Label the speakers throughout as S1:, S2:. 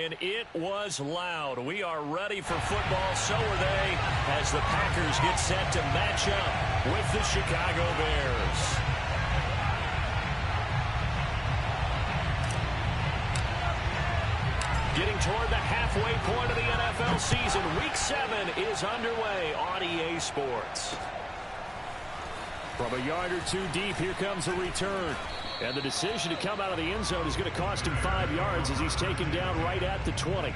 S1: and it was loud. We are ready for football, so are they, as the Packers get set to match up with the Chicago Bears. Getting toward the halfway point of the NFL season. Week 7 is underway on EA Sports. From a yard or two deep, here comes a return. And the decision to come out of the end zone is going to cost him 5 yards as he's taken down right at the 20.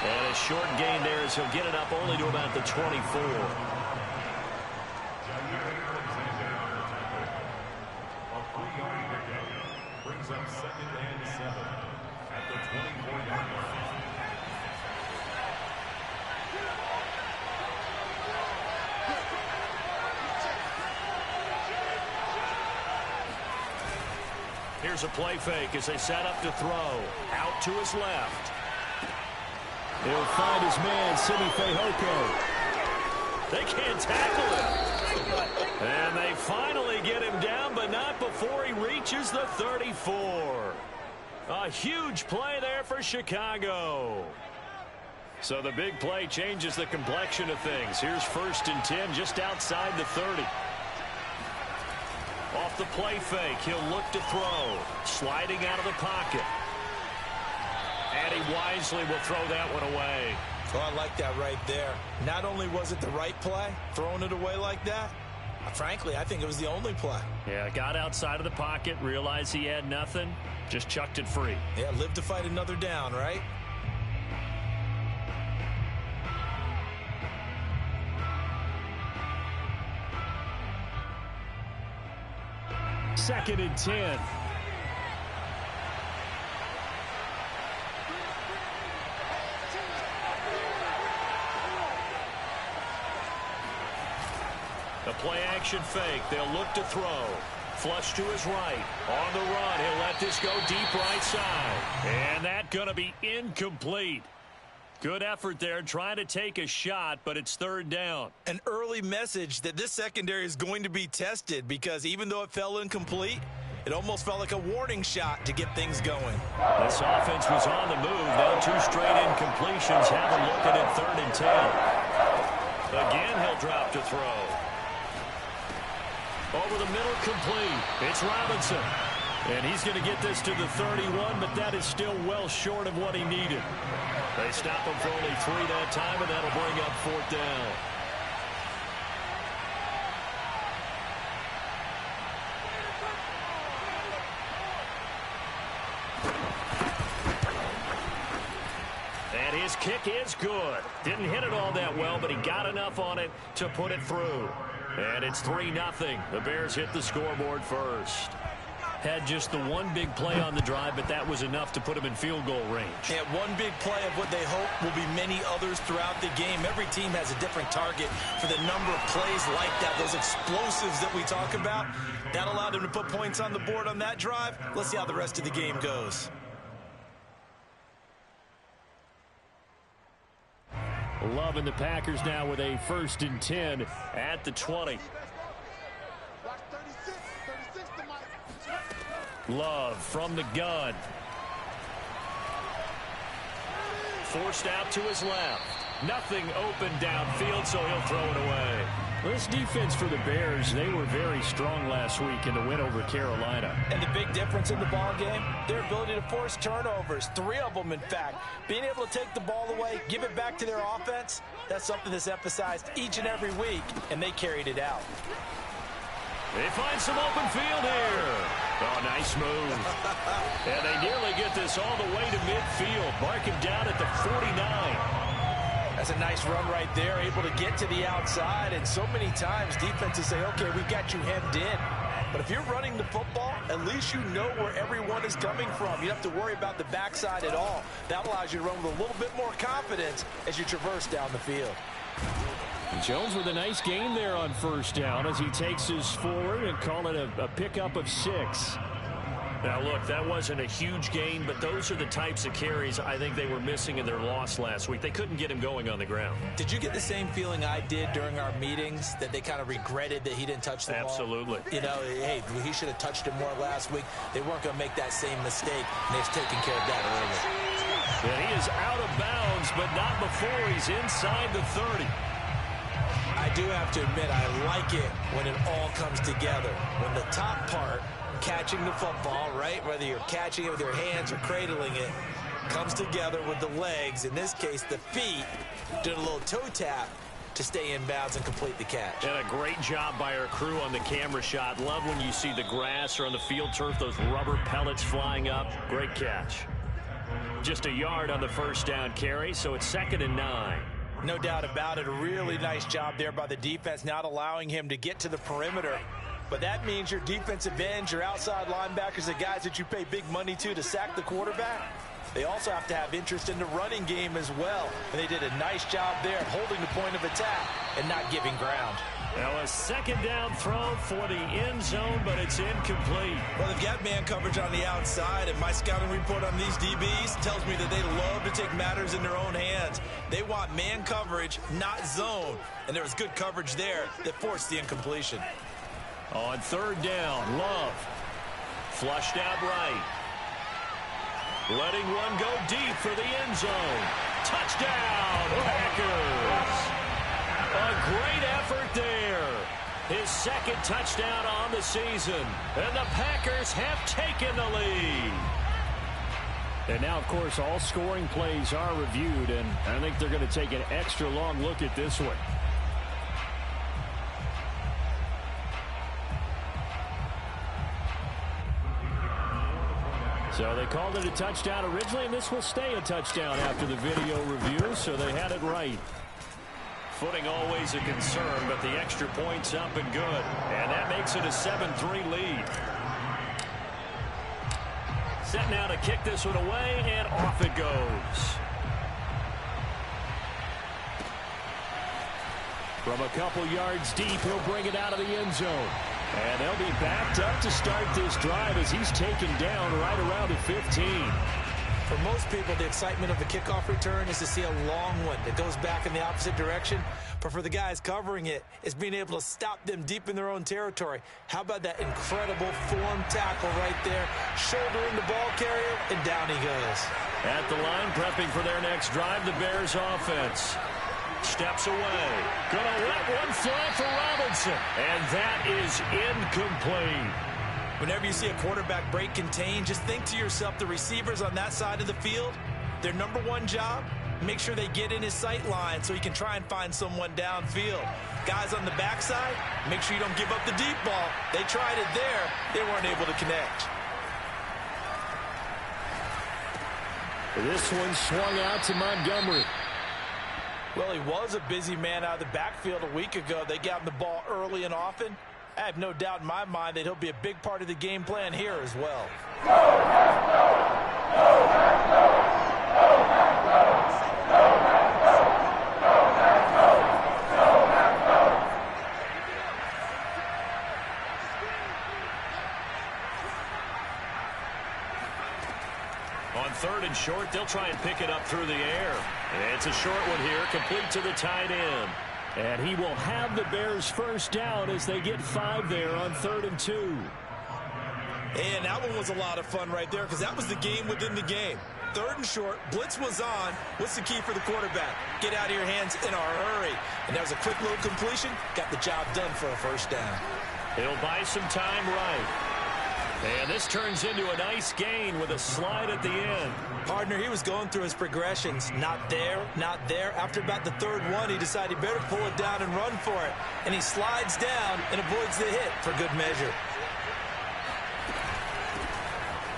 S1: And a short gain there as he'll get it up only to about the 24. Brings up 2nd and 7 at the 24-yard line. Here's a play fake as they set up to throw. Out to his left. He'll find his man, Simi Fehoko. They can't tackle him. And they finally get him down, but not before he reaches the 34. A huge play there for Chicago. So the big play changes the complexion of things. Here's 1st and 10 just outside the 30. Off the play fake, he'll look to throw. Sliding out of the pocket. And he wisely will throw that one away.
S2: Oh, I like that right there. Not only was it the right play, throwing it away like that, frankly, I think it was the only play.
S1: Yeah, got outside of the pocket, realized he had nothing, just chucked it free.
S2: Yeah, live to fight another down, right?
S1: Second and 10. The play-action fake. They'll look to throw. Flush to his right. On the run. He'll let this go deep right side. And that's going to be incomplete. Good effort there trying to take a shot, but it's 3rd down.
S2: An early message that this secondary is going to be tested because even though it fell incomplete, it almost felt like a warning shot to get things going.
S1: This offense was on the move. Now 2 straight incompletions. Have a look at it 3rd and 10. Again, he'll drop to throw. Over the middle, complete. It's Robinson. And he's going to get this to the 31, but that is still well short of what he needed. They stop him for only 3 that time, and that'll bring up 4th down. And his kick is good. Didn't hit it all that well, but he got enough on it to put it through. And it's 3-0. The Bears hit the scoreboard first. Had just the one big play on the drive, but that was enough to put him in field goal range.
S2: Yeah, one big play of what they hope will be many others throughout the game. Every team has a different target for the number of plays like that, those explosives that we talk about. That allowed them to put points on the board on that drive. Let's see how the rest of the game goes.
S1: Loving the Packers now with a 1st and 10 at the 20. Love from the gun. Forced out to his left. Nothing open downfield, so he'll throw it away. This defense for the Bears, they were very strong last week in the win over Carolina.
S2: And the big difference in the ball game, their ability to force turnovers, 3 of them in fact. Being able to take the ball away, give it back to their offense, that's something that's emphasized each and every week, and they carried it out.
S1: They find some open field here. Oh, nice move. And they nearly get this all the way to midfield. Mark him down at the 49.
S2: That's a nice run right there, able to get to the outside. And so many times defenses say, okay, we've got you hemmed in. But if you're running the football, at least you know where everyone is coming from. You don't have to worry about the backside at all. That allows you to run with a little bit more confidence as you traverse down the field.
S1: Jones with a nice gain there on first down as he takes his forward and call it a pickup of 6. Now, look, that wasn't a huge gain, but those are the types of carries I think they were missing in their loss last week. They couldn't get him going on the ground.
S2: Did you get the same feeling I did during our meetings, that they kind of regretted that he didn't touch the ball?
S1: Absolutely.
S2: You know, hey, he should have touched him more last week. They weren't going to make that same mistake, and they've taken care of that early.
S1: And he is out of bounds, but not before he's inside the 30.
S2: I do have to admit, I like it when it all comes together. When the top part, catching the football, right, whether you're catching it with your hands or cradling it, comes together with the legs, in this case the feet, doing a little toe tap to stay in bounds and complete the catch.
S1: And a great job by our crew on the camera shot. Love when you see the grass or on the field turf, those rubber pellets flying up. Great catch. Just a yard on the first down carry, so it's 2nd and 9.
S2: No doubt about it. A really nice job there by the defense, not allowing him to get to the perimeter. But that means your defensive ends, your outside linebackers, the guys that you pay big money to sack the quarterback, they also have to have interest in the running game as well. And they did a nice job there holding the point of attack and not giving ground.
S1: Now a 2nd down throw for the end zone, but it's incomplete.
S2: Well, they've got man coverage on the outside, and my scouting report on these DBs tells me that they love to take matters in their own hands. They want man coverage, not zone. And there was good coverage there that forced the incompletion.
S1: On 3rd down, Love. Flushed out right. Letting one go deep for the end zone. Touchdown, Packers! A great effort there. His 2nd touchdown on the season. And the Packers have taken the lead. And now, of course, all scoring plays are reviewed, and I think they're going to take an extra long look at this one. So they called it a touchdown originally, and this will stay a touchdown after the video review, so they had it right. Footing always a concern, but the extra point's up and good. And that makes it a 7-3 lead. Set now to kick this one away, and off it goes. From a couple yards deep, he'll bring it out of the end zone. And they'll be backed up to start this drive as he's taken down right around the 15.
S2: For most people, the excitement of the kickoff return is to see a long one that goes back in the opposite direction. But for the guys covering it, it's being able to stop them deep in their own territory. How about that incredible form tackle right there? Shouldering the ball carrier, and down he goes.
S1: At the line, prepping for their next drive, the Bears offense. Steps away. Gonna let one fly for Robinson. And that is incomplete.
S2: Whenever you see a quarterback break contain, just think to yourself, the receivers on that side of the field, their number one job, make sure they get in his sight line so he can try and find someone downfield. Guys on the backside, make sure you don't give up the deep ball. They tried it there. They weren't able to connect.
S1: This one swung out to Montgomery.
S2: Well, he was a busy man out of the backfield a week ago. They got him the ball early and often. I have no doubt in my mind that he'll be a big part of the game plan here as well.
S1: On 3rd and short, they'll try and pick it up through the air. It's a short one here, complete to the tight end. And he will have the Bears first down as they get 5 there on 3rd and 2.
S2: And that one was a lot of fun right there because that was the game within the game. 3rd and short, blitz was on. What's the key for the quarterback? Get out of your hands in a hurry. And that was a quick little completion. Got the job done for a first down.
S1: He'll buy some time right. And this turns into a nice gain with a slide at the end.
S2: Partner, he was going through his progressions. Not there, not there. After about the 3rd one, he decided he better pull it down and run for it. And he slides down and avoids the hit for good measure.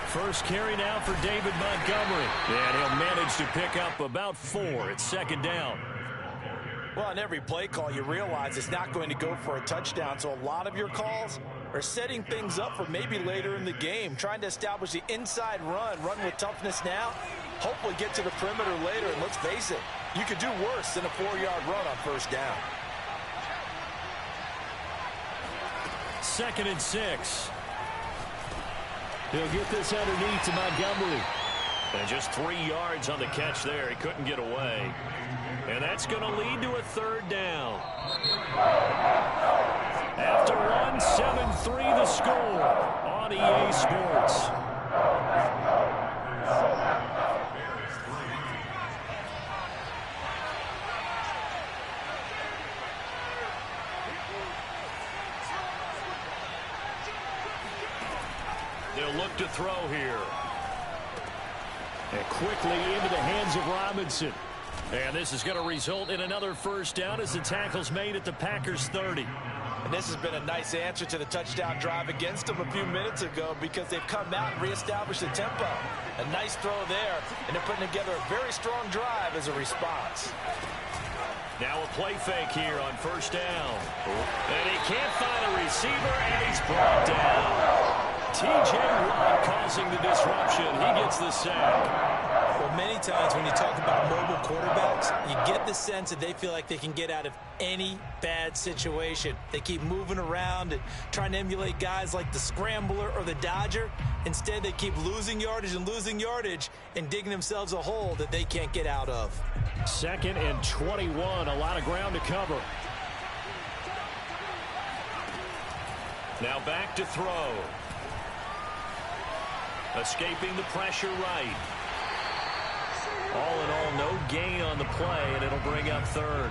S1: First carry now for David Montgomery. And he'll manage to pick up about 4. It's 2nd down.
S2: Well, on every play call, you realize it's not going to go for a touchdown. So a lot of your calls or setting things up for maybe later in the game, trying to establish the inside run with toughness now, hopefully get to the perimeter later, and let's face it, you could do worse than a 4-yard run on first down.
S1: 2nd and 6. He'll get this underneath to Montgomery. And just 3 yards on the catch there. He couldn't get away. And that's going to lead to a 3rd down. After one, 7-3 the score on EA Sports. They'll look to throw here. And quickly into the hands of Robinson. And this is going to result in another 1st down as the tackle's made at the Packers 30.
S2: And this has been a nice answer to the touchdown drive against them a few minutes ago because they've come out and reestablished the tempo. A nice throw there, and they're putting together a very strong drive as a response.
S1: Now a play fake here on 1st down. And he can't find a receiver, and he's brought down. T.J. Watt causing the disruption. He gets the sack.
S2: Well, many times when you talk about mobile quarterbacks, you get the sense that they feel like they can get out of any bad situation. They keep moving around and trying to emulate guys like the Scrambler or the Dodger. Instead, they keep losing yardage and digging themselves a hole that they can't get out of.
S1: 2nd and 21. A lot of ground to cover. Now back to throw. Escaping the pressure right. All in all, no gain on the play, and it'll bring up 3rd.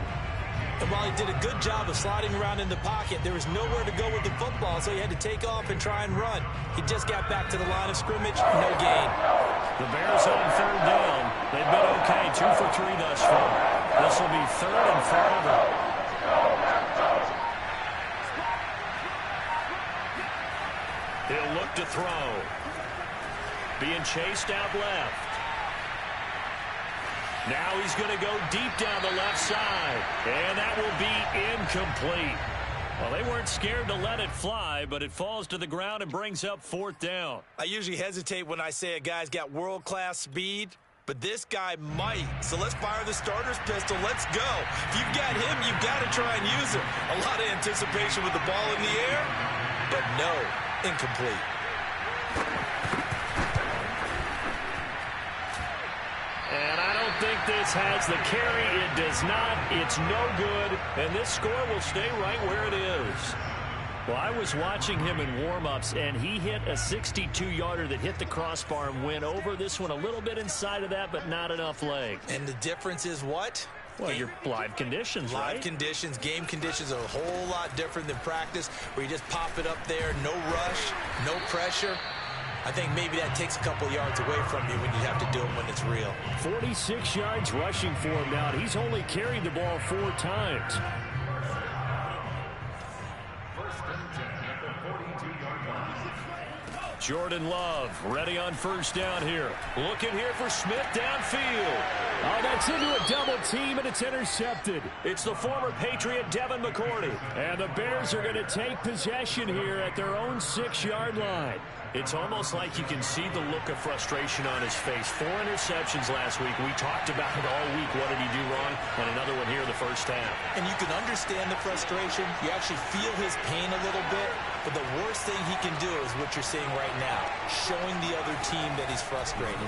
S2: And while he did a good job of sliding around in the pocket, there was nowhere to go with the football, so he had to take off and try and run. He just got back to the line of scrimmage, no gain.
S1: The Bears on 3rd down. They've been okay, 2 for 3 thus far. This will be 3rd and forever. He'll look to throw. Being chased out left. Now he's going to go deep down the left side. And that will be incomplete. Well, they weren't scared to let it fly, but it falls to the ground and brings up 4th down.
S2: I usually hesitate when I say a guy's got world-class speed, but this guy might. So let's fire the starter's pistol. Let's go. If you've got him, you've got to try and use him. A lot of anticipation with the ball in the air, but no, incomplete.
S1: And I don't think this has the carry. It does not. It's no good. And this score will stay right where it is. Well, I was watching him in warm-ups, and he hit a 62-yarder that hit the crossbar and went over. This one a little bit inside of that, but not enough leg.
S2: And the difference is what?
S1: Well, your live conditions, right?
S2: Live conditions, game conditions are a whole lot different than practice, where you just pop it up there, no rush, no pressure. I think maybe that takes a couple yards away from you when you have to do it when it's real.
S1: 46 yards rushing for him now. He's only carried the ball 4 times. Jordan Love ready on 1st down here. Looking here for Smith downfield. Oh, that's into a double team, and it's intercepted. It's the former Patriot Devin McCourty. And the Bears are going to take possession here at their own 6-yard line. It's almost like you can see the look of frustration on his face. 4 interceptions last week. We talked about it all week. What did he do wrong? And another one here in the 1st half.
S2: And you can understand the frustration. You actually feel his pain a little bit. But the worst thing he can do is what you're seeing right now, showing the other team that he's frustrated.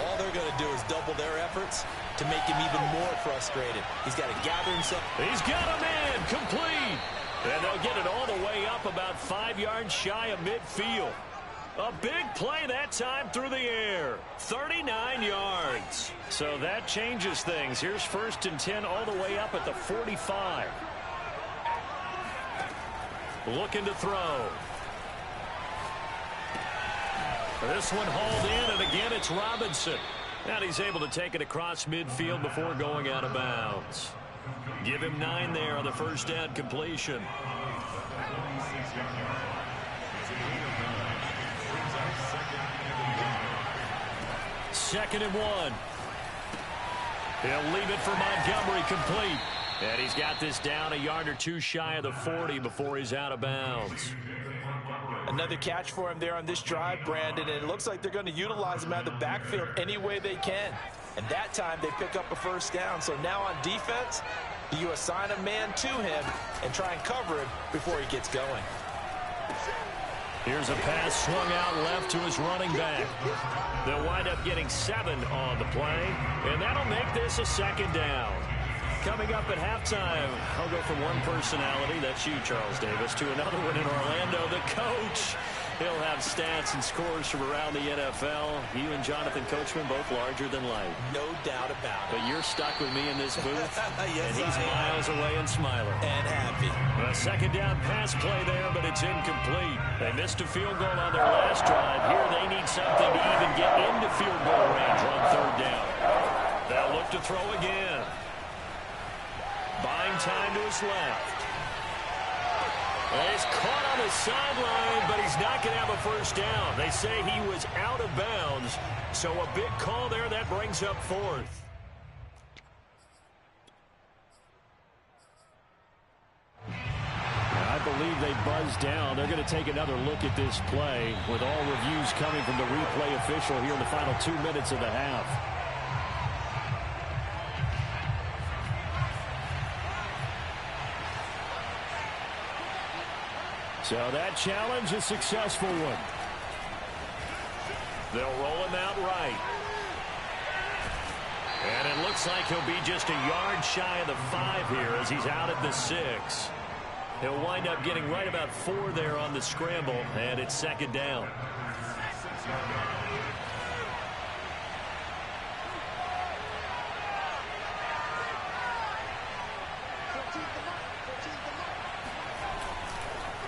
S2: All they're going to do is double their efforts to make him even more frustrated. He's got to gather himself.
S1: He's got a man complete. And they'll get it all the way up about 5 yards shy of midfield. A big play that time through the air. 39 yards. So that changes things. Here's 1st and 10 all the way up at the 45. Looking to throw. This one hauled in, and again it's Robinson. And he's able to take it across midfield before going out of bounds. Give him 9 there on the 1st down completion. Second and 1. He'll leave it for Montgomery complete. And he's got this down a yard or 2 shy of the 40 before he's out of bounds.
S2: Another catch for him there on this drive, Brandon, and it looks like they're going to utilize him out of the backfield any way they can. And that time they pick up a first down. So now on defense, you assign a man to him and try and cover him before he gets going.
S1: Here's a pass swung out left to his running back. They'll wind up getting 7 on the play, and that'll make this a second down. Coming up at halftime, I'll go from one personality, that's you, Charles Davis, to another one in Orlando, the coach. He'll have stats and scores from around the NFL. You and Jonathan Coachman both larger than life.
S2: No doubt about it.
S1: But you're stuck with me in this booth,
S2: yes,
S1: and he's miles away and smiling.
S2: And happy.
S1: A second down pass play there, but it's incomplete. They missed a field goal on their last drive. Here they need something to even get into field goal range on third down. They'll look to throw again. Buying time to his left. He's caught on the sideline, but he's not going to have a first down. They say he was out of bounds, so a big call there. That brings up 4th. I believe they buzzed down. They're going to take another look at this play with all reviews coming from the replay official here in the final 2 minutes of the half. So that challenge, a successful one. They'll roll him out right. And it looks like he'll be just a yard shy of the 5 here as he's out at the 6. He'll wind up getting right about 4 there on the scramble, and it's second down.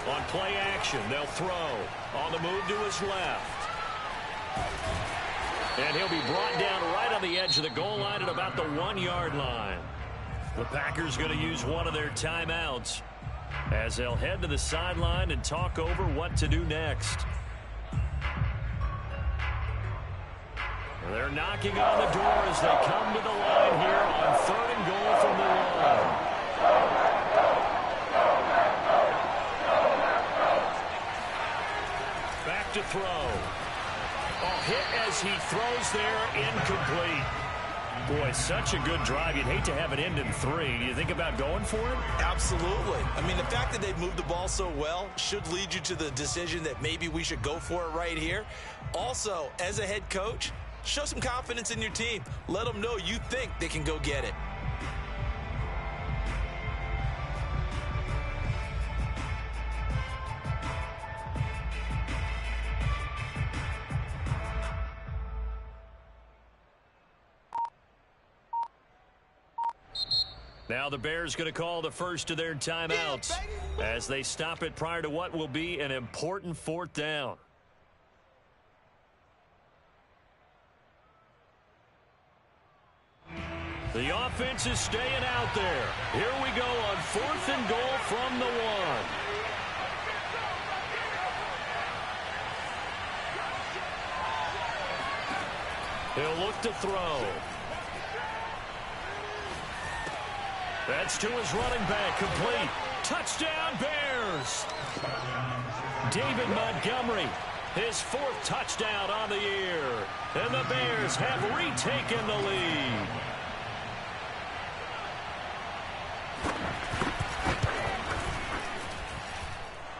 S1: On play action, they'll throw. On the move to his left. And he'll be brought down right on the edge of the goal line at about the 1-yard line. The Packers going to use one of their timeouts as they'll head to the sideline and talk over what to do next. They're knocking on the door as they come to the line here on 3rd and goal from the line. Back to throw. Hit as he throws there, incomplete. Boy, such a good drive. You'd hate to have it end in 3. Do you think about going for it?
S2: Absolutely. I mean, the fact that they've moved the ball so well should lead you to the decision that maybe we should go for it right here. Also, as a head coach, show some confidence in your team. Let them know you think they can go get it.
S1: Now the Bears going to call the first of their timeouts as they stop it prior to what will be an important 4th down. The offense is staying out there. Here we go on 4th and goal from the 1. He'll look to throw. That's to his running back, complete. Touchdown, Bears! David Montgomery, his 4th touchdown on the year. And the Bears have retaken the lead.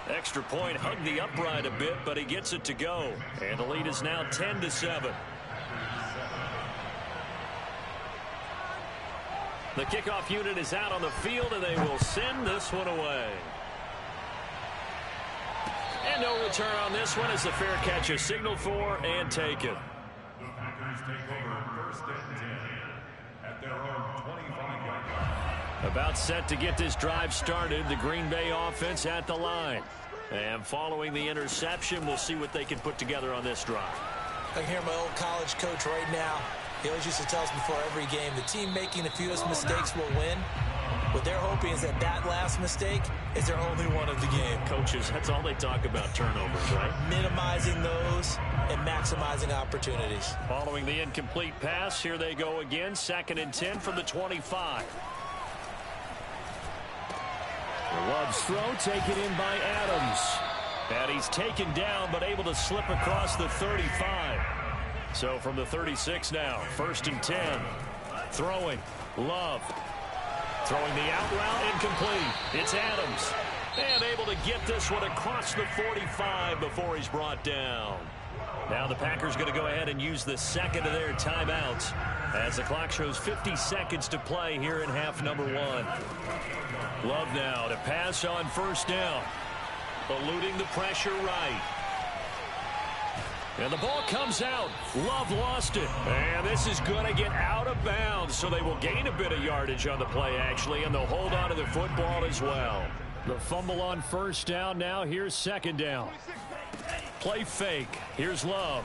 S1: Extra point hugged the upright a bit, but he gets it to go. And the lead is now 10-7. The kickoff unit is out on the field, and they will send this one away. And no return on this one as the fair catch is signaled for and taken.
S3: The Packers take over 1st and 10 at their own 25-yard line.
S1: About set to get this drive started, the Green Bay offense at the line. And following the interception, we'll see what they can put together on this drive.
S2: I can hear my old college coach right now. He always used to tell us before every game, the team making the fewest mistakes will win. What they're hoping is that that last mistake is their only one of the game.
S1: Coaches, that's all they talk about, turnovers, right?
S2: Minimizing those and maximizing opportunities.
S1: Following the incomplete pass, here they go again. 2nd and 10 from the 25. Love's throw taken in by Adams. And he's taken down, but able to slip across the 35. So from the 36 now, 1st and 10. Throwing. Love. Throwing the out route, incomplete. It's Adams. And able to get this one across the 45 before he's brought down. Now the Packers going to go ahead and use the second of their timeouts as the clock shows 50 seconds to play here in half number 1. Love now to pass on 1st down. Eluding the pressure right. And the ball comes out. Love lost it. And this is going to get out of bounds, so they will gain a bit of yardage on the play, actually, and they'll hold on to the football as well. The fumble on 1st down now. Here's 2nd down. Play fake. Here's Love.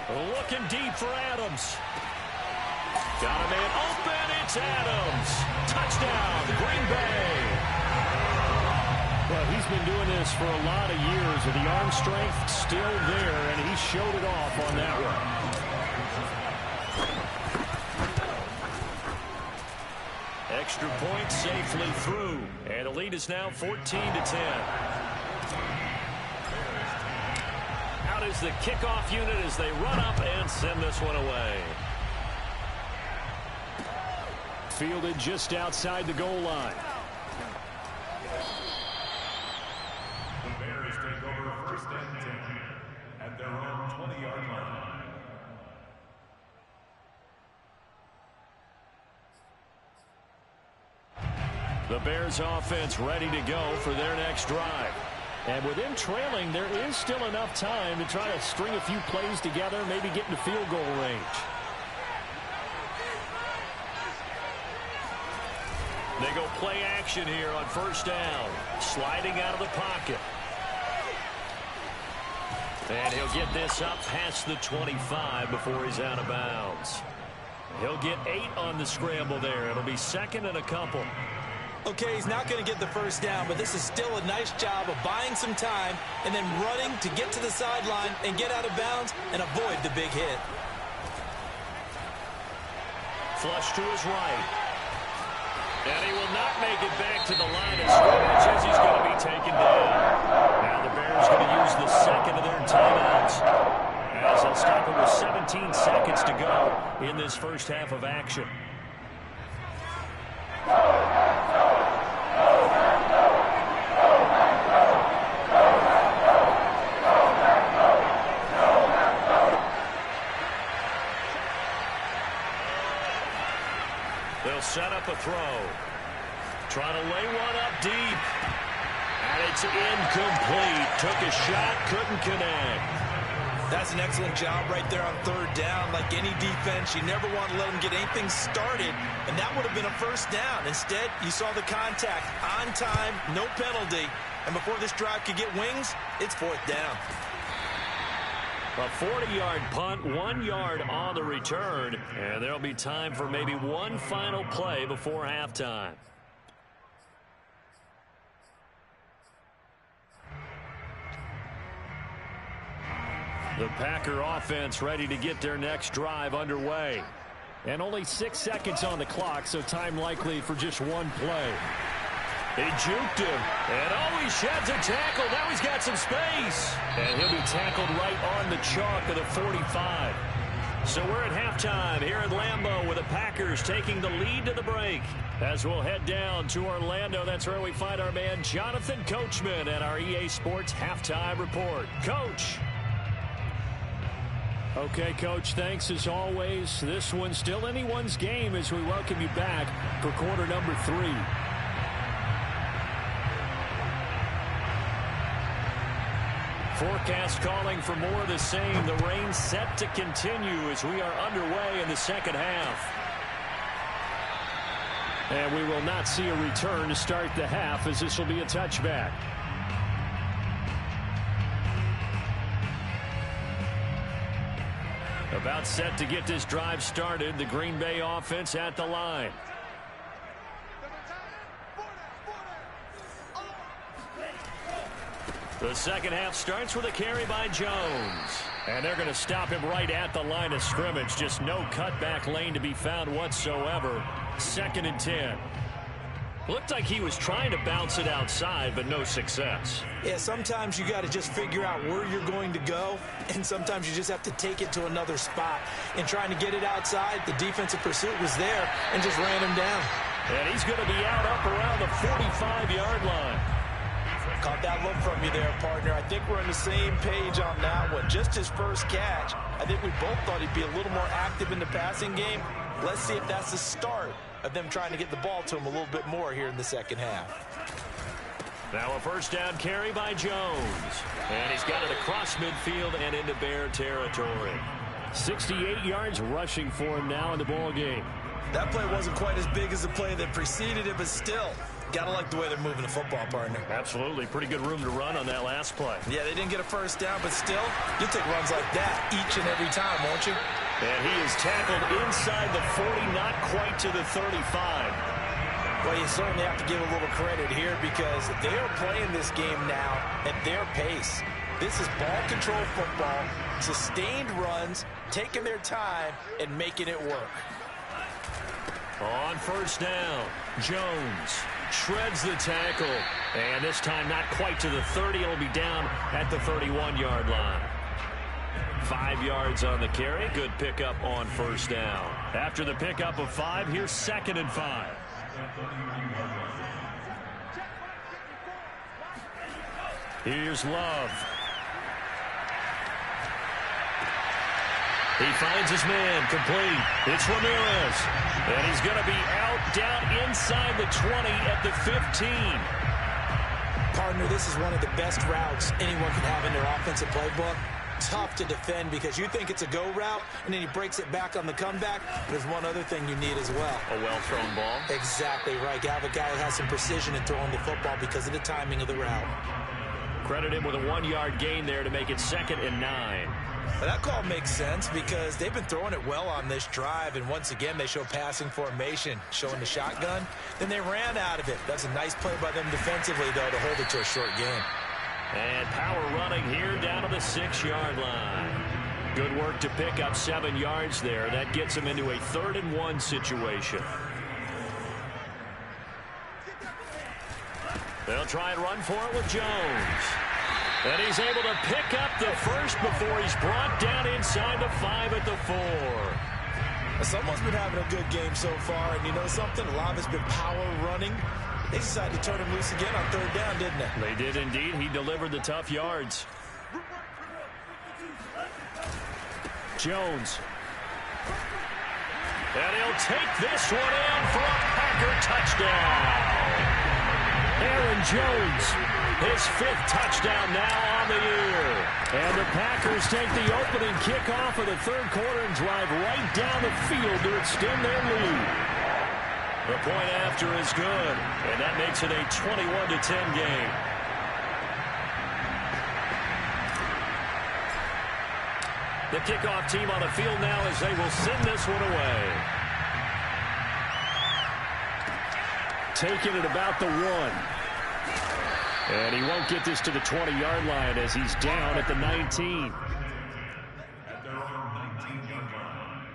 S1: Looking deep for Adams. Got a man open. It's Adams. Touchdown, Green Bay. Well, he's been doing this for a lot of years, and the arm strength still there, and he showed it off on that one. Extra point safely through, and the lead is now 14-10. Out is the kickoff unit as they run up and send this one away. Fielded just outside the goal line.
S3: The Bears take over 1st and 10 at their own 20-yard line.
S1: The Bears offense ready to go for their next drive. And with them trailing, there is still enough time to try to string a few plays together, maybe get into field goal range. They go play action here on 1st down. Sliding out of the pocket. And he'll get this up past the 25 before he's out of bounds. He'll get 8 on the scramble there. It'll be 2nd and a couple.
S2: Okay, he's not going to get the 1st down, but this is still a nice job of buying some time and then running to get to the sideline and get out of bounds and avoid the big hit.
S1: Flush to his right. And he will not make it back to the line of scrimmage as he's going to be taken down. Now the Bears going to use the second of their timeouts as they'll stop it with 17 seconds to go in this first half of action. They'll set up a throw. Trying to lay one up deep. And it's incomplete. Took a shot, couldn't connect.
S2: That's an excellent job right there on 3rd down. Like any defense, you never want to let them get anything started, and that would have been a 1st down. Instead, you saw the contact on time, no penalty, and before this drive could get wings, it's 4th down.
S1: A 40-yard punt, 1 yard on the return, and there'll be time for maybe one final play before halftime. The Packer offense ready to get their next drive underway. And only 6 seconds on the clock, so time likely for just one play. He juked him, and he sheds a tackle. Now he's got some space. And he'll be tackled right on the chalk of the 45. So we're at halftime here at Lambeau with the Packers taking the lead to the break. As we'll head down to Orlando, that's where we find our man Jonathan Coachman at our EA Sports Halftime Report. Coach. Okay, Coach, thanks as always. This one's still anyone's game as we welcome you back for quarter number 3. Forecast calling for more of the same. The rain set to continue as we are underway in the second half. And we will not see a return to start the half as this will be a touchback. About set to get this drive started. The Green Bay offense at the line. The second half starts with a carry by Jones. And they're going to stop him right at the line of scrimmage. Just no cutback lane to be found whatsoever. 2nd and 10. Looked like he was trying to bounce it outside, but no success.
S2: Yeah, sometimes you got to just figure out where you're going to go, and sometimes you just have to take it to another spot. In trying to get it outside, the defensive pursuit was there and just ran him down.
S1: And he's going to be out up around the 45-yard line.
S2: Caught that look from you there, partner. I think we're on the same page on that one. Just his first catch. I think we both thought he'd be a little more active in the passing game. Let's see if that's the start of them trying to get the ball to him a little bit more here in the second half.
S1: Now a first down carry by Jones. And he's got it across midfield and into Bear territory. 68 yards rushing for him now in the ball game.
S2: That play wasn't quite as big as the play that preceded it, but still, gotta like the way they're moving the football, partner.
S1: Absolutely. Pretty good room to run on that last play.
S2: Yeah, they didn't get a first down, but still, you'll take runs like that each and every time, won't you?
S1: And he is tackled inside the 40, not quite to the 35.
S2: Well, you certainly have to give a little credit here because they are playing this game now at their pace. This is ball control football, sustained runs, taking their time, and making it work.
S1: On first down, Jones shreds the tackle. And this time not quite to the 30. It'll be down at the 31-yard line. 5 yards on the carry. Good pickup on first down. After the pickup of 5, here's 2nd and 5. Here's Love. He finds his man, complete. It's Ramirez. And he's going to be out, down inside the 20 at the 15.
S2: Partner, this is one of the best routes anyone can have in their offensive playbook. Tough to defend because you think it's a go route, and then he breaks it back on the comeback. There's one other thing you need as well.
S1: A well-thrown ball.
S2: Exactly right. You have a guy who has some precision in throwing the football because of the timing of the route.
S1: Credit him with a 1-yard gain there to make it 2nd and 9.
S2: Well, that call makes sense because they've been throwing it well on this drive, and once again they show passing formation, showing the shotgun. Then they ran out of it. That's a nice play by them defensively, though, to hold it to a short game.
S1: And power running here down to the 6-yard line. Good work to pick up 7 yards there. That gets him into a 3rd and 1 situation. They'll try and run for it with Jones. And he's able to pick up the first before he's brought down inside the 5 at the 4.
S2: Someone's been having a good game so far, and you know something? A lot of it's been power running. They decided to turn him loose again on 3rd down, didn't they?
S1: They did indeed. He delivered the tough yards. Jones. And he'll take this one in for a Packer touchdown. Aaron Jones, his 5th touchdown now on the year. And the Packers take the opening kickoff of the 3rd quarter and drive right down the field to extend their lead. The point after is good, and that makes it a 21-10 game. The kickoff team on the field now as they will send this one away. Taking it about the 1. And he won't get this to the 20-yard line as he's down at the 19.
S3: At their own 19-yard line.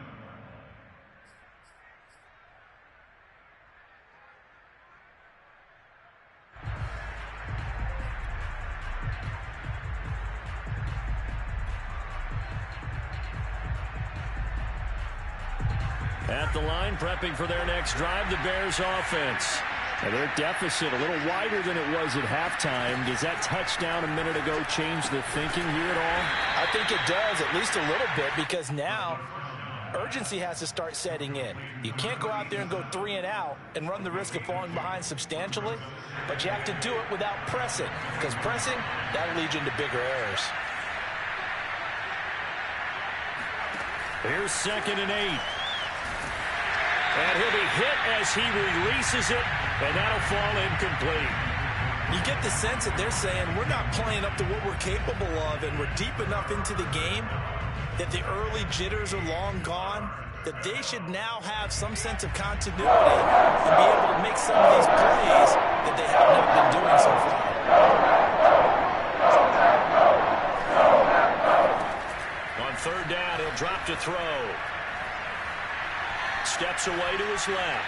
S1: At the line, prepping for their next drive, the Bears offense. And their deficit a little wider than it was at halftime. Does that touchdown a minute ago change the thinking here at all?
S2: I think it does, at least a little bit, because now urgency has to start setting in. You can't go out there and go 3 and out and run the risk of falling behind substantially, but you have to do it without pressing, because pressing, that'll lead you into bigger errors.
S1: Here's 2nd and 8. And he'll be hit as he releases it, and that'll fall incomplete.
S2: You get the sense that they're saying we're not playing up to what we're capable of, and we're deep enough into the game that the early jitters are long gone, that they should now have some sense of continuity and be able to make some of these plays that they have not been doing so far.
S1: On 3rd down, he'll drop to throw. Steps away to his left.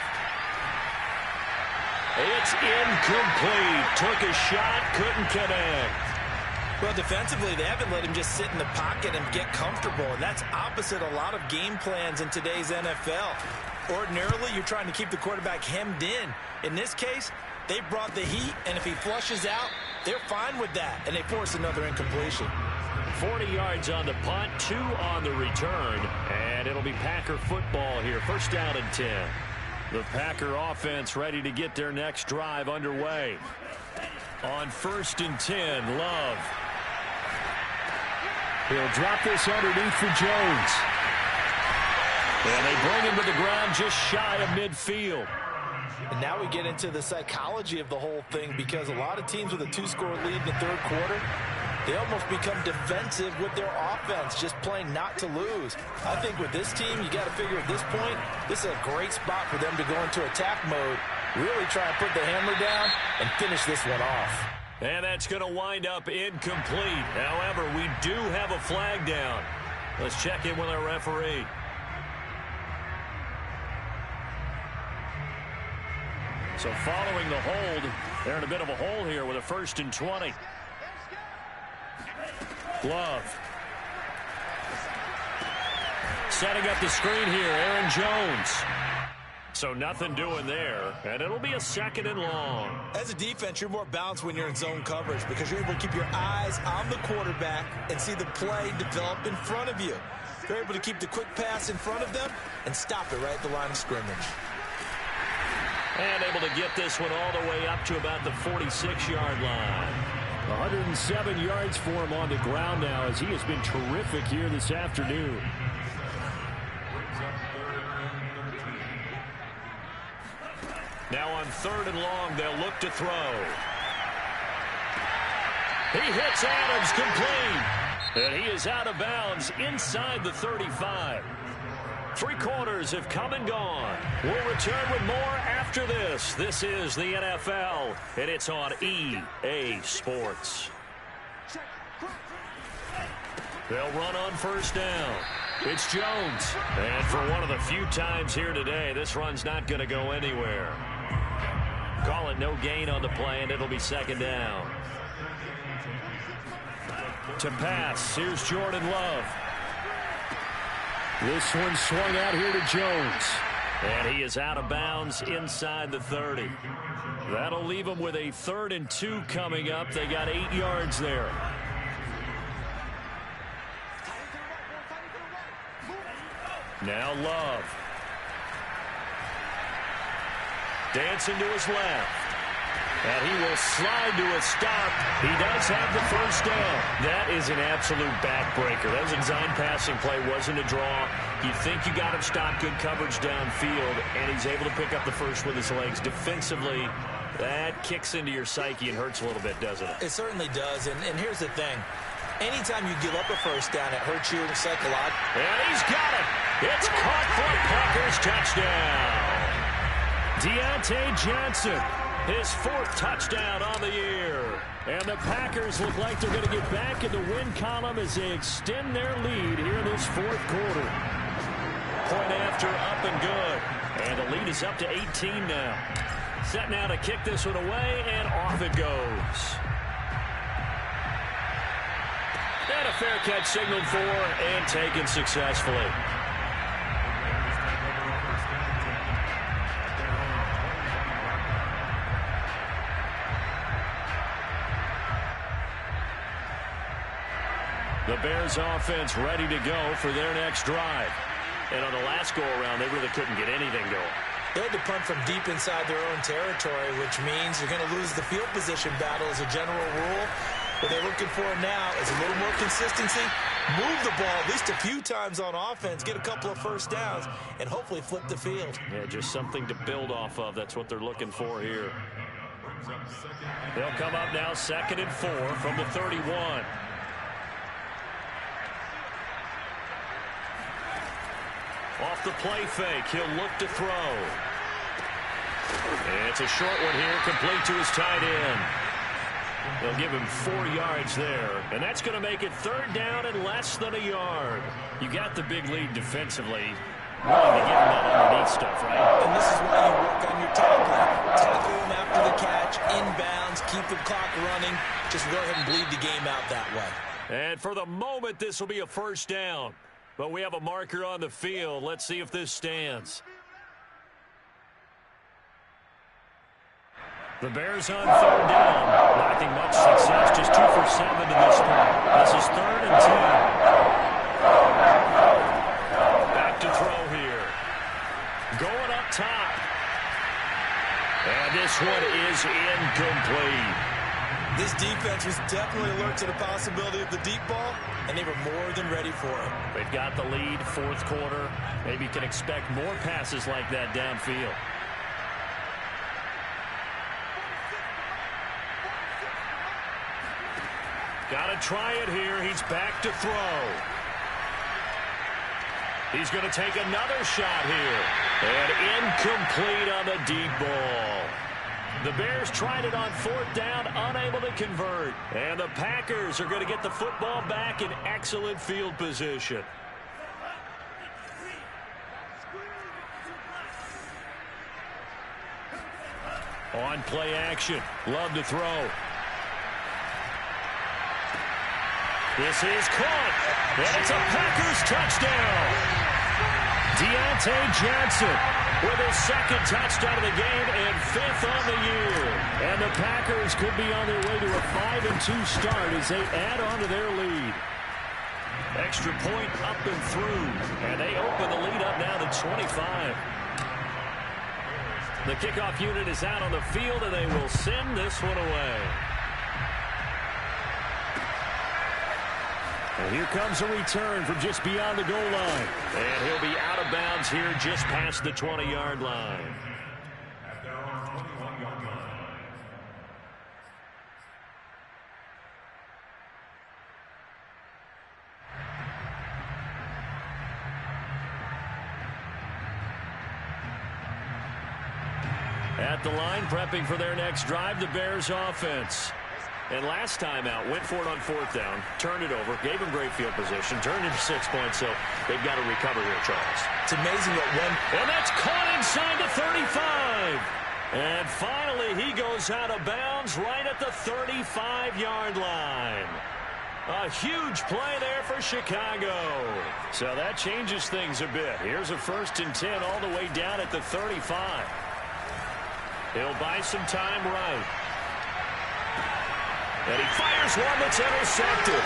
S1: It's incomplete. Took a shot, couldn't connect.
S2: Well, defensively, they haven't let him just sit in the pocket and get comfortable, and that's opposite a lot of game plans in today's NFL. Ordinarily, you're trying to keep the quarterback hemmed in. In this case, they brought the heat, and if he flushes out, they're fine with that, and they force another incompletion.
S1: 40 yards on the punt, 2 on the return, and it'll be Packer football here. First down and 10. The Packer offense ready to get their next drive underway. On 1st and 10, Love. He'll drop this underneath for Jones. And they bring him to the ground just shy of midfield.
S2: And now we get into the psychology of the whole thing, because a lot of teams with a 2-score lead in the third quarter, they almost become defensive with their offense, just playing not to lose. I think with this team, you got to figure at this point, this is a great spot for them to go into attack mode, really try and put the hammer down and finish this one off.
S1: And that's going to wind up incomplete. However, we do have a flag down. Let's check in with our referee. So following the hold, they're in a bit of a hole here with a 1st and 20. Love. Setting up the screen here, Aaron Jones. So nothing doing there, and it'll be a 2nd and long.
S2: As a defense, you're more balanced when you're in zone coverage because you're able to keep your eyes on the quarterback and see the play develop in front of you. You're able to keep the quick pass in front of them and stop it right at the line of scrimmage.
S1: And able to get this one all the way up to about the 46-yard line. 107 yards for him on the ground now, as he has been terrific here this afternoon. Now on 3rd and long, they'll look to throw. He hits Adams complete. And he is out of bounds inside the 35. 3 quarters have come and gone. We'll return with more after this. This is the NFL, and it's on EA Sports. They'll run on 1st down. It's Jones. And for one of the few times here today, this run's not going to go anywhere. Call it no gain on the play, and it'll be 2nd down. To pass, here's Jordan Love. This one swung out here to Jones. And he is out of bounds inside the 30. That'll leave him with a 3rd and 2 coming up. They got 8 yards there. Now Love. Dancing to his left. And he will slide to a stop. He does have the 1st down. That is an absolute backbreaker. That was a design passing play, wasn't a draw. You think you got him stopped, good coverage downfield, and he's able to pick up the 1st with his legs. Defensively, that kicks into your psyche and hurts a little bit, doesn't it?
S2: It certainly does, and here's the thing. Anytime you give up a 1st down, it hurts you psychologically.
S1: And he's got it. It's caught for a Packers touchdown. Deontay Johnson. His 4th touchdown on the year. And the Packers look like they're going to get back in the win column as they extend their lead here in this 4th quarter. Point after, up and good. And the lead is up to 18 now. Set now to kick this one away, and off it goes. And a fair catch signaled for and taken successfully. The Bears offense ready to go for their next drive. And on the last go-around, they really couldn't get anything going.
S2: They had to punt from deep inside their own territory, which means you're going to lose the field position battle as a general rule. What they're looking for now is a little more consistency, move the ball at least a few times on offense, get a couple of 1st downs, and hopefully flip the field.
S1: Yeah, just something to build off of. That's what they're looking for here. They'll come up now 2nd and 4 from the 31. Off the play fake, he'll look to throw. And it's a short one here, complete to his tight end. They'll give him 4 yards there, and that's going to make it 3rd down and less than a yard. You got the big lead defensively. Willing to give him that underneath stuff, right?
S2: And this is why you work on your tackling. Tackle him after the catch, inbounds, keep the clock running. Just go ahead and bleed the game out that way.
S1: And for the moment, this will be a first down. But we have a marker on the field. Let's see if this stands. The Bears on third down. Lacking much success. Just 2 for 7 to this point. This is 3rd and 10. Back to throw here. Going up top. And this one is incomplete.
S2: This defense was definitely alert to the possibility of the deep ball, and they were more than ready for it.
S1: They've got the lead, 4th quarter. Maybe you can expect more passes like that downfield. Got to try it here. He's back to throw. He's going to take another shot here. And incomplete on the deep ball. The Bears tried it on 4th down, unable to convert. And the Packers are going to get the football back in excellent field position. On play action. Love to throw. This is caught. And it's a Packers touchdown. Deontay Johnson with his 2nd touchdown of the game and 5th on the year. And the Packers could be on their way to a 5-2 start as they add on to their lead. Extra point up and through. And they open the lead up now to 25. The kickoff unit is out on the field, and they will send this one away. And here comes a return from just beyond the goal line. And he'll be out of bounds here just past the 20-yard line.
S3: At their own 21-yard line.
S1: At the line, prepping for their next drive, the Bears offense. And last time out, went for it on 4th down, turned it over, gave him great field position, turned into 6 points, so they've got to recover here, Charles.
S2: It's amazing what one...
S1: And that's caught inside the 35. And finally, he goes out of bounds right at the 35-yard line. A huge play there for Chicago. So that changes things a bit. Here's a 1st and 10 all the way down at the 35. He'll buy some time right. And he fires one that's intercepted.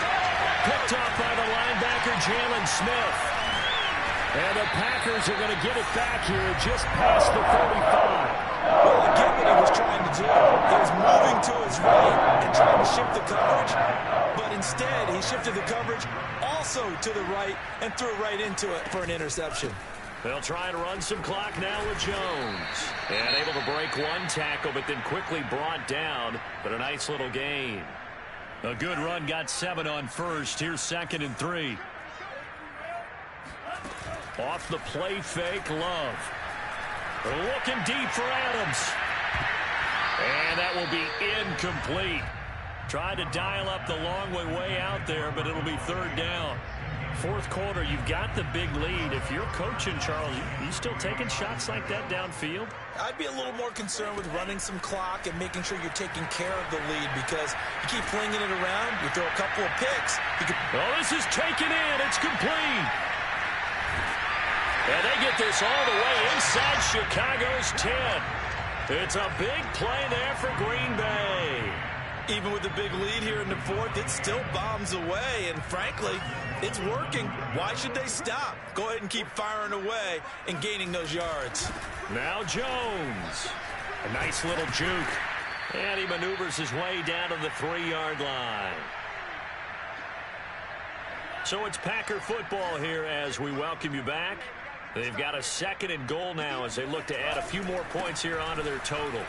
S1: Picked off by the linebacker, Jalen Smith. And the Packers are going to get it back here just past the 35.
S2: Well, I get what he was trying to do. He was moving to his right and trying to shift the coverage. But instead, he shifted the coverage also to the right and threw right into it for an interception.
S1: They'll try and run some clock now with Jones. And able to break one tackle, but then quickly brought down. But a nice little gain. A good run, got 7 on 1st. Here's 2nd and 3. Off the play fake, Love. Looking deep for Adams. And that will be incomplete. Tried to dial up the long way out there, but it'll be 3rd down. 4th quarter, you've got the big lead. If you're coaching, Charles, you still taking shots like that downfield?
S2: I'd be a little more concerned with running some clock and making sure you're taking care of the lead, because you keep flinging it around, you throw a couple of picks.
S1: Oh, this is taken in. It's complete. And they get this all the way inside Chicago's 10. It's a big play there for Green Bay.
S2: Even with the big lead here in the 4th, it still bombs away, and frankly, it's working. Why should they stop? Go ahead and keep firing away and gaining those yards.
S1: Now Jones. A nice little juke. And he maneuvers his way down to the 3-yard line. So it's Packer football here as we welcome you back. They've got a 2nd and goal now as they look to add a few more points here onto their total.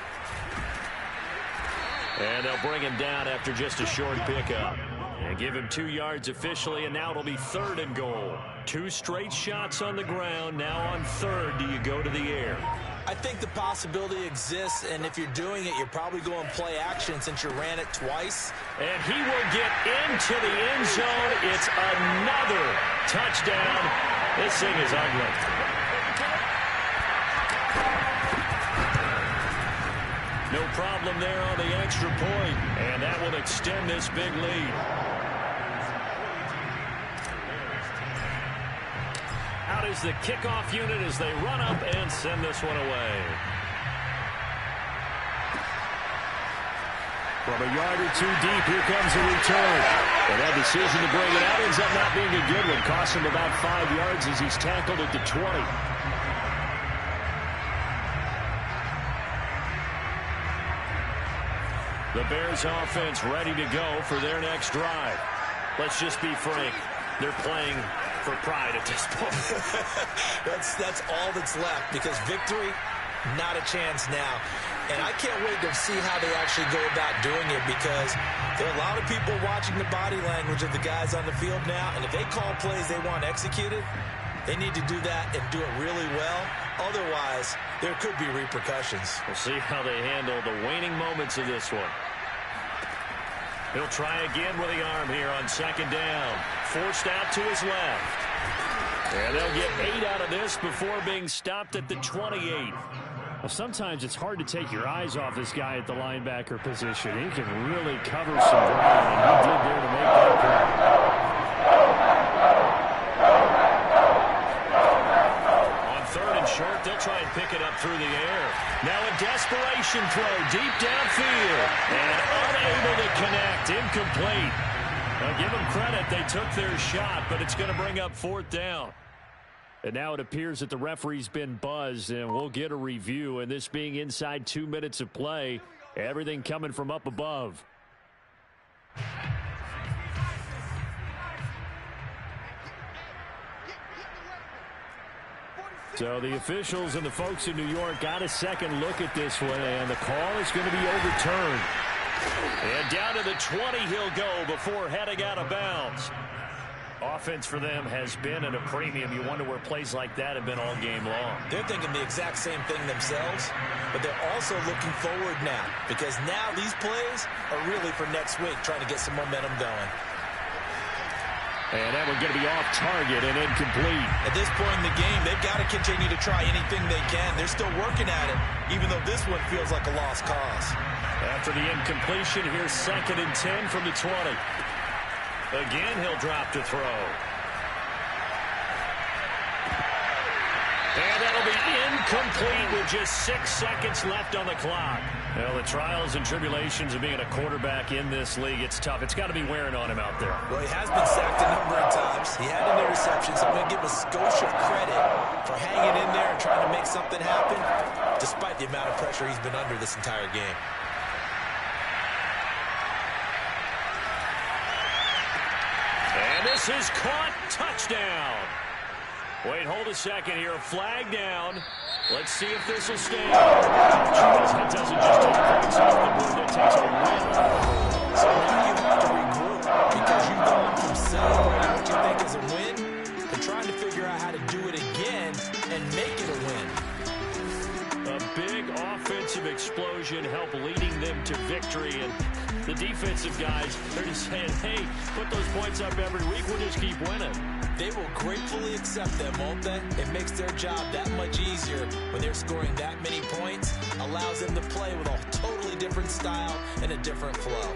S1: And they'll bring him down after just a short pickup. And give him 2 yards officially, and now it'll be 3rd and goal. 2 straight shots on the ground. Now on 3rd, do you go to the air?
S2: I think the possibility exists, and if you're doing it, you're probably going play action since you ran it twice.
S1: And he will get into the end zone. It's another touchdown. This thing is ugly. No problem there on the extra point, and that will extend this big lead. Out is the kickoff unit as they run up and send this one away. From a yard or two deep, here comes the return. And that decision to bring it out ends up not being a good one. Costs him about 5 yards as he's tackled at the 20. The Bears offense ready to go for their next drive. Let's just be frank. They're playing for pride at this point.
S2: That's all that's left, because victory, not a chance now. And I can't wait to see how they actually go about doing it, because there are a lot of people watching the body language of the guys on the field now, and if they call plays they want executed, they need to do that and do it really well. Otherwise, there could be repercussions.
S1: We'll see how they handle the waning moments of this one. He'll try again with the arm here on second down. Forced out to his left. And they'll get 8 out of this before being stopped at the 28.
S4: Well, sometimes it's hard to take your eyes off this guy at the linebacker position. He can really cover some ground, and he did there to make that play.
S1: On third and short, they'll try and pick it up through the air. Now a desperation throw deep downfield. And unable to connect. Incomplete. Now give them credit. They took their shot, but it's going to bring up fourth down.
S4: And now it appears that the referee's been buzzed, and we'll get a review. And this being inside 2 minutes of play, everything coming from up above. So the officials and the folks in New York got a second look at this one, and the call is going to be overturned.
S1: And down to the 20 he'll go before heading out of bounds.
S4: Offense for them has been at a premium. You wonder where plays like that have been all game long.
S2: They're thinking the exact same thing themselves, but they're also looking forward now, because now these plays are really for next week, trying to get some momentum going.
S4: And that one's going to be off target and incomplete.
S2: At this point in the game, they've got to continue to try anything they can. They're still working at it, even though this one feels like a lost cause.
S1: After the incompletion, here's 2nd and 10 from the 20. Again, he'll drop to throw. And that'll be incomplete with just 6 seconds left on the clock. Well, the trials and tribulations of being a quarterback in this league, it's tough. It's got to be wearing on him out there.
S2: Well, he has been sacked a number of times. He had an interception, so I'm going to give him a skosh of credit for hanging in there and trying to make something happen, despite the amount of pressure he's been under this entire game.
S1: And this is caught. Touchdown. Wait, hold a second here. Flag down. Let's see if this will stand. That doesn't just take points off the board. That takes a win.
S2: So now you have to regroup, because you've gone from celebrating what you think is a win to trying to figure out how to do it again and make it a win.
S1: A big offensive explosion helped leading them to victory. And the defensive guys, they're just saying, hey, put those points up every week. We'll just keep winning.
S2: They will gratefully accept them, won't they? It makes their job that much easier when they're scoring that many points. Allows them to play with a totally different style and a different flow.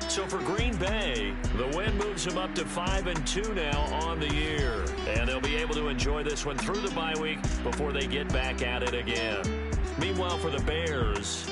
S1: So for Green Bay, the win moves them up to 5-2 now on the year. And they'll be able to enjoy this one through the bye week before they get back at it again. Meanwhile, for the Bears,